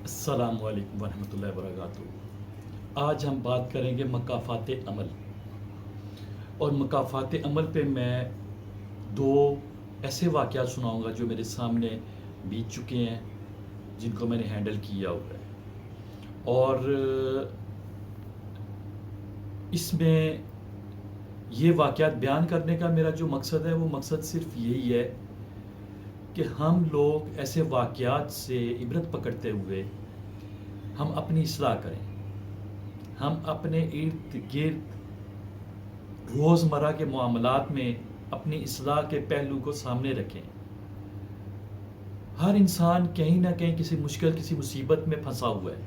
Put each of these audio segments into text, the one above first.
السلام علیکم ورحمۃ اللہ وبرکاتہ۔ آج ہم بات کریں گے مکافات عمل، اور مکافات عمل پہ میں دو ایسے واقعات سناؤں گا جو میرے سامنے بیت چکے ہیں، جن کو میں نے ہینڈل کیا ہوا ہے۔ اور اس میں یہ واقعات بیان کرنے کا میرا جو مقصد ہے، وہ مقصد صرف یہی ہے کہ ہم لوگ ایسے واقعات سے عبرت پکڑتے ہوئے ہم اپنی اصلاح کریں، ہم اپنے ارد گرد روزمرہ کے معاملات میں اپنی اصلاح کے پہلو کو سامنے رکھیں۔ ہر انسان کہیں نہ کہیں کسی مشکل، کسی مصیبت میں پھنسا ہوا ہے۔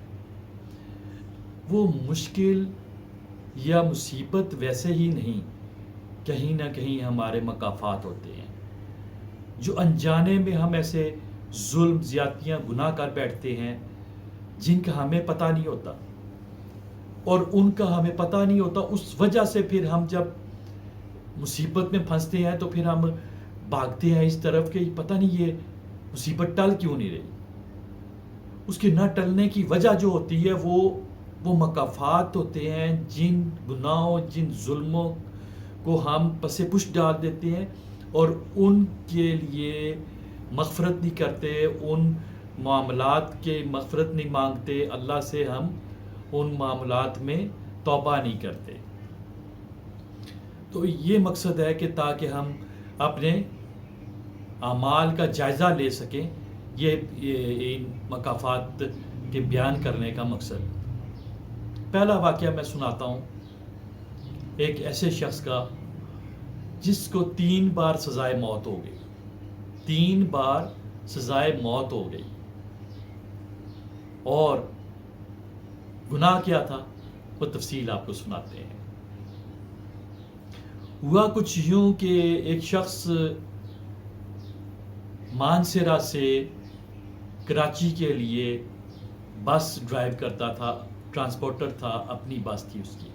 وہ مشکل یا مصیبت ویسے ہی نہیں، کہیں نہ کہیں ہمارے مکافات ہوتے ہیں، جو انجانے میں ہم ایسے ظلم، زیادتیاں، گناہ کر بیٹھتے ہیں جن کا ہمیں پتہ نہیں ہوتا، اور ان کا ہمیں پتہ نہیں ہوتا۔ اس وجہ سے پھر ہم جب مصیبت میں پھنستے ہیں تو پھر ہم بھاگتے ہیں اس طرف کہ پتہ نہیں یہ مصیبت ٹل کیوں نہیں رہی۔ اس کے نہ ٹلنے کی وجہ جو ہوتی ہے وہ مکافات ہوتے ہیں، جن گناہوں، جن ظلموں کو ہم پس پش ڈال دیتے ہیں اور ان کے لیے مغفرت نہیں کرتے، ان معاملات کے مغفرت نہیں مانگتے، اللہ سے ہم ان معاملات میں توبہ نہیں کرتے۔ تو یہ مقصد ہے کہ تاکہ ہم اپنے اعمال کا جائزہ لے سکیں، یہ مکافات کے بیان کرنے کا مقصد۔ پہلا واقعہ میں سناتا ہوں ایک ایسے شخص کا جس کو 3 بار سزائے موت ہو گئی، 3 بار سزائے موت ہو گئی۔ اور گناہ کیا تھا وہ تفصیل آپ کو سناتے ہیں۔ ہوا کچھ یوں کہ ایک شخص مانسیرا سے کراچی کے لیے بس ڈرائیو کرتا تھا، ٹرانسپورٹر تھا، اپنی بس تھی اس کی۔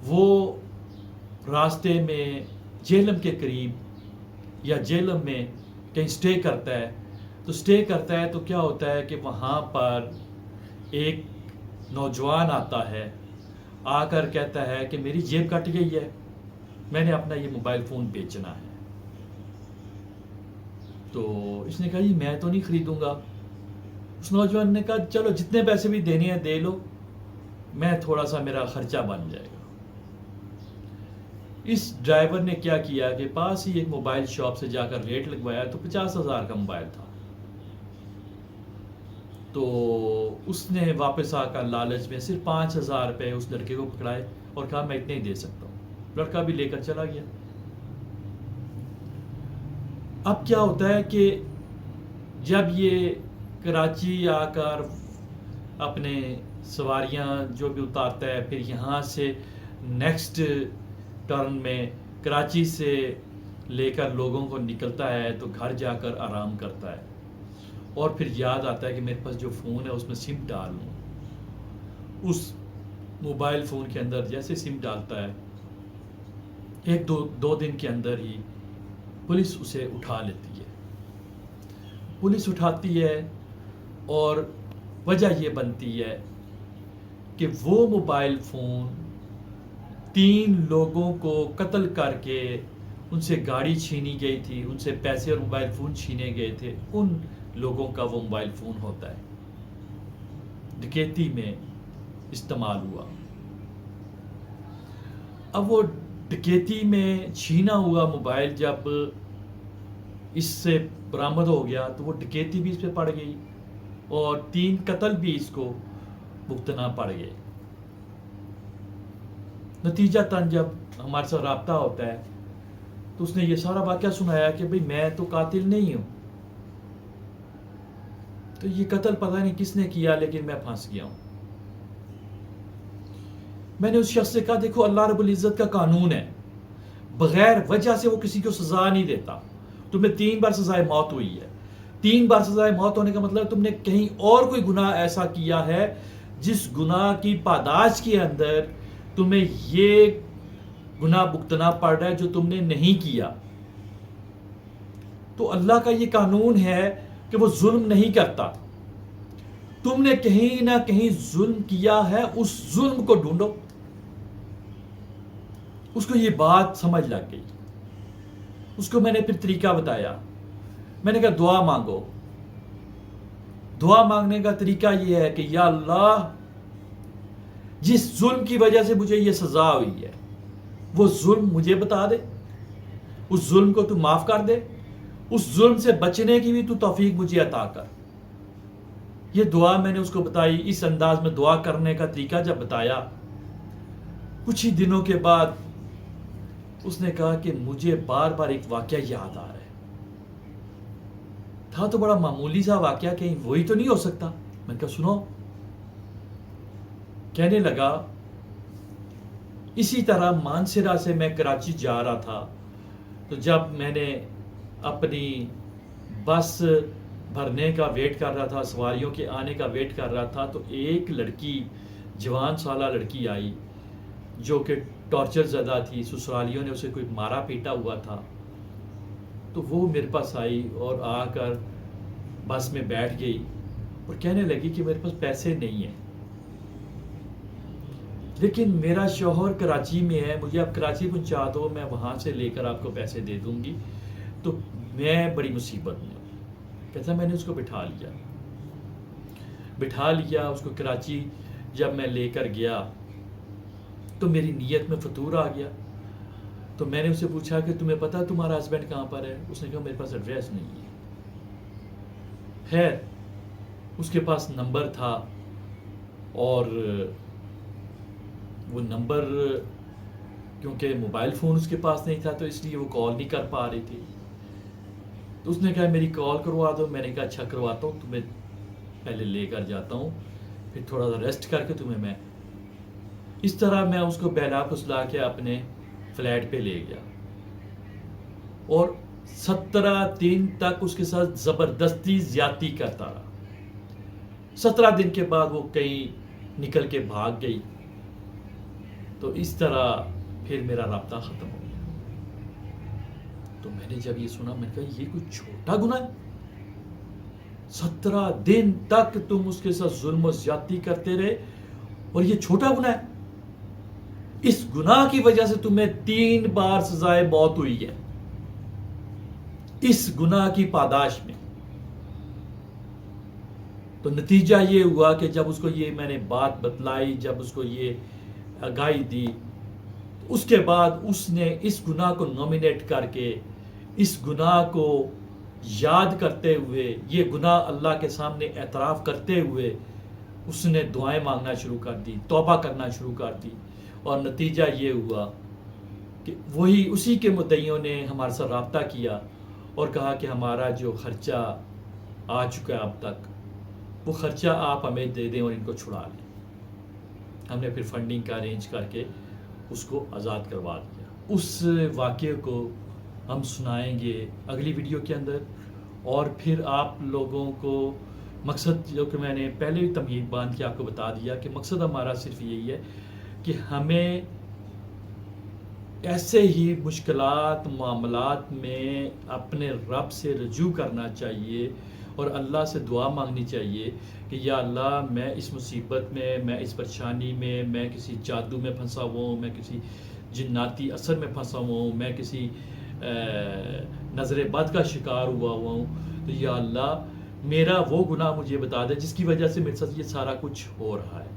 وہ راستے میں جہلم کے قریب یا جہلم میں کہیں سٹے کرتا ہے تو کیا ہوتا ہے کہ وہاں پر ایک نوجوان آتا ہے، آ کر کہتا ہے کہ میری جیب کٹ گئی ہے، میں نے اپنا یہ موبائل فون بیچنا ہے۔ تو اس نے کہا جی میں تو نہیں خریدوں گا۔ اس نوجوان نے کہا چلو جتنے پیسے بھی دینے ہیں دے لو، میں تھوڑا سا میرا خرچہ بن جائے گا۔ اس ڈرائیور نے کیا کیا کہ پاس ہی ایک موبائل شاپ سے جا کر ریٹ لگوایا، تو 50,000 کا موبائل تھا۔ تو اس نے واپس آ کر لالچ میں صرف 5,000 روپے اس لڑکے کو پکڑائے اور کہا میں اتنے ہی دے سکتا ہوں۔ لڑکا بھی لے کر چلا گیا۔ اب کیا ہوتا ہے کہ جب یہ کراچی آ کر اپنے سواریاں جو بھی اتارتا ہے، پھر یہاں سے نیکسٹ ٹرن میں کراچی سے لے کر لوگوں کو نکلتا ہے تو گھر جا کر آرام کرتا ہے، اور پھر یاد آتا ہے کہ میرے پاس جو فون ہے اس میں سم ڈال لوں۔ اس موبائل فون کے اندر جیسے سم ڈالتا ہے، ایک دو دن کے اندر ہی پولیس اسے اٹھا لیتی ہے۔ پولیس اٹھاتی ہے اور وجہ یہ بنتی ہے کہ وہ موبائل فون 3 لوگوں کو قتل کر کے ان سے گاڑی چھینی گئی تھی، ان سے پیسے اور موبائل فون چھینے گئے تھے، ان لوگوں کا وہ موبائل فون ہوتا ہے، ڈکیتی میں استعمال ہوا۔ اب وہ ڈکیتی میں چھینا ہوا موبائل جب اس سے برآمد ہو گیا تو وہ ڈکیتی بھی اس پہ پڑ گئی اور 3 قتل بھی اس کو بھگتنا پڑ گئے۔ نتیجہ تن جب ہمارے ساتھ رابطہ ہوتا ہے تو اس نے یہ سارا واقعہ سنایا کہ بھئی میں تو قاتل نہیں ہوں، تو یہ قتل پتہ نہیں کس نے کیا لیکن میں پھنس گیا ہوں۔ میں نے اس شخص سے کہا دیکھو اللہ رب العزت کا قانون ہے، بغیر وجہ سے وہ کسی کو سزا نہیں دیتا۔ تمہیں 3 بار سزائے موت ہوئی ہے، 3 بار سزائے موت ہونے کا مطلب تم نے کہیں اور کوئی گناہ ایسا کیا ہے جس گناہ کی پاداش کے اندر تمہیں یہ گناہ بھگتنا پڑ رہا ہے جو تم نے نہیں کیا۔ تو اللہ کا یہ قانون ہے، کہ وہ ظلم نہیں کرتا. تم نے کہیں نہ کہیں ظلم کیا ہے، اس ظلم کو ڈھونڈو. اس کو یہ بات سمجھ لگ گئی. اس کو میں نے پھر طریقہ بتایا. میں نے کہا دعا مانگو. دعا مانگنے کا طریقہ یہ ہے کہ یا اللہ، جس ظلم کی وجہ سے مجھے یہ سزا ہوئی ہے وہ ظلم مجھے بتا دے، اس ظلم کو تو معاف کر دے، اس ظلم سے بچنے کی بھی تو توفیق مجھے عطا کر. یہ دعا میں نے اس کو بتائی. اس انداز میں دعا کرنے کا طریقہ جب بتایا، کچھ ہی دنوں کے بعد اس نے کہا کہ مجھے بار بار ایک واقعہ یاد آ رہا ہے. تھا تو بڑا معمولی سا واقعہ، کہیں وہی تو نہیں ہو سکتا. میں نے کہا سنو. کہنے لگا اسی طرح مانسیرا سے میں کراچی جا رہا تھا، تو جب میں نے اپنی بس بھرنے کا ویٹ کر رہا تھا، سواریوں کے آنے کا ویٹ کر رہا تھا، تو ایک لڑکی، جوان سالہ لڑکی آئی جو کہ ٹارچر زدہ تھی. سسرالیوں نے اسے کوئی مارا پیٹا ہوا تھا. تو وہ میرے پاس آئی اور آ کر بس میں بیٹھ گئی اور کہنے لگی کہ میرے پاس پیسے نہیں ہیں، لیکن میرا شوہر کراچی میں ہے، مجھے آپ کراچی پہنچا دو، میں وہاں سے لے کر آپ کو پیسے دے دوں گی. تو میں بڑی مصیبت میں ہوں. کہتا میں نے اس کو بٹھا لیا. اس کو کراچی جب میں لے کر گیا تو میری نیت میں فطور آ گیا. تو میں نے اسے پوچھا کہ تمہیں پتا تمہارا ہسبینڈ کہاں پر ہے؟ اس نے کہا میرے پاس ایڈریس نہیں ہے. خیر، اس کے پاس نمبر تھا اور وہ نمبر، کیونکہ موبائل فون اس کے پاس نہیں تھا تو اس لیے وہ کال نہیں کر پا رہی تھی. تو اس نے کہا میری کال کروا دو. میں نے کہا اچھا کرواتا ہوں، تمہیں پہلے لے کر جاتا ہوں، پھر تھوڑا سا ریسٹ کر کے تمہیں میں. اس طرح میں اس کو بہلا پھسلا کے اپنے فلیٹ پہ لے گیا اور 17 دن تک اس کے ساتھ زبردستی زیادتی کرتا رہا. 17 دن کے بعد وہ کہیں نکل کے بھاگ گئی. تو اس طرح پھر میرا رابطہ ختم ہو گیا. تو میں نے جب یہ سنا، میں نے کہا یہ کوئی چھوٹا گناہ ہے؟ 17 دن تک تم اس کے ساتھ ظلم و زیادتی کرتے رہے اور یہ چھوٹا گناہ ہے؟ اس گناہ کی وجہ سے تمہیں 3 بار سزائے موت ہوئی ہے، اس گناہ کی پاداش میں. تو نتیجہ یہ ہوا کہ جب اس کو یہ میں نے بات بتلائی، جب اس کو یہ آگاہی دی، اس کے بعد اس نے اس گناہ کو نومینیٹ کر کے، اس گناہ کو یاد کرتے ہوئے، یہ گناہ اللہ کے سامنے اعتراف کرتے ہوئے اس نے دعائیں مانگنا شروع کر دی، توبہ کرنا شروع کر دی. اور نتیجہ یہ ہوا کہ وہی اسی کے مدعیوں نے ہمارے ساتھ رابطہ کیا اور کہا کہ ہمارا جو خرچہ آ چکا ہے اب تک، وہ خرچہ آپ ہمیں دے دیں اور ان کو چھڑا لیں. ہم نے پھر فنڈنگ کا ارینج کر کے اس کو آزاد کروا دیا. اس واقعے کو ہم سنائیں گے اگلی ویڈیو کے اندر. اور پھر آپ لوگوں کو مقصد، جو کہ میں نے پہلے بھی تمہید باندھ کے آپ کو بتا دیا، کہ مقصد ہمارا صرف یہی ہے کہ ہمیں ایسے ہی مشکلات معاملات میں اپنے رب سے رجوع کرنا چاہیے اور اللہ سے دعا مانگنی چاہیے کہ یا اللہ، میں اس مصیبت میں اس پریشانی میں کسی جادو میں پھنسا ہوا ہوں، میں کسی جناتی اثر میں پھنسا ہوا ہوں، میں کسی نظر بد کا شکار ہوا ہوں. تو یا اللہ، میرا وہ گناہ مجھے بتا دے جس کی وجہ سے میرے ساتھ یہ سارا کچھ ہو رہا ہے.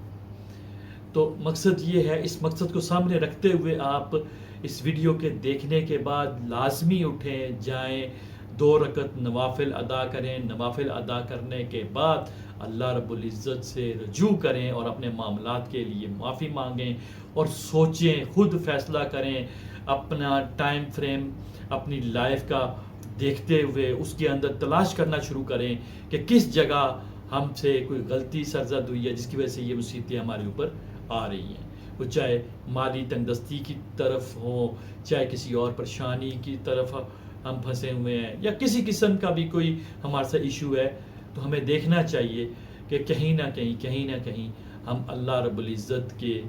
تو مقصد یہ ہے. اس مقصد کو سامنے رکھتے ہوئے آپ اس ویڈیو کے دیکھنے کے بعد لازمی اٹھیں، جائیں، 2 رکعت نوافل ادا کریں. نوافل ادا کرنے کے بعد اللہ رب العزت سے رجوع کریں اور اپنے معاملات کے لیے معافی مانگیں اور سوچیں، خود فیصلہ کریں. اپنا ٹائم فریم اپنی لائف کا دیکھتے ہوئے اس کے اندر تلاش کرنا شروع کریں کہ کس جگہ ہم سے کوئی غلطی سرزد ہوئی ہے جس کی وجہ سے یہ مصیبتیں ہمارے اوپر آ رہی ہیں. وہ چاہے مالی تنگدستی کی طرف ہوں، چاہے کسی اور پریشانی کی طرف ہم پھنسے ہوئے ہیں، یا کسی قسم کا بھی کوئی ہمارے ساتھ ایشو ہے، تو ہمیں دیکھنا چاہیے کہ کہیں نہ کہیں ہم اللہ رب العزت کے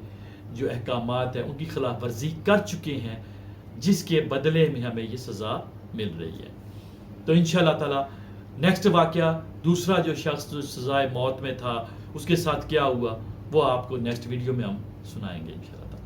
جو احکامات ہیں ان کی خلاف ورزی کر چکے ہیں، جس کے بدلے میں ہمیں یہ سزا مل رہی ہے. تو انشاءاللہ تعالی نیکسٹ واقعہ دوسرا جو شخص جو سزائے موت میں تھا اس کے ساتھ کیا ہوا وہ آپ کو نیکسٹ ویڈیو میں ہم سنائیں گے انشاءاللہ.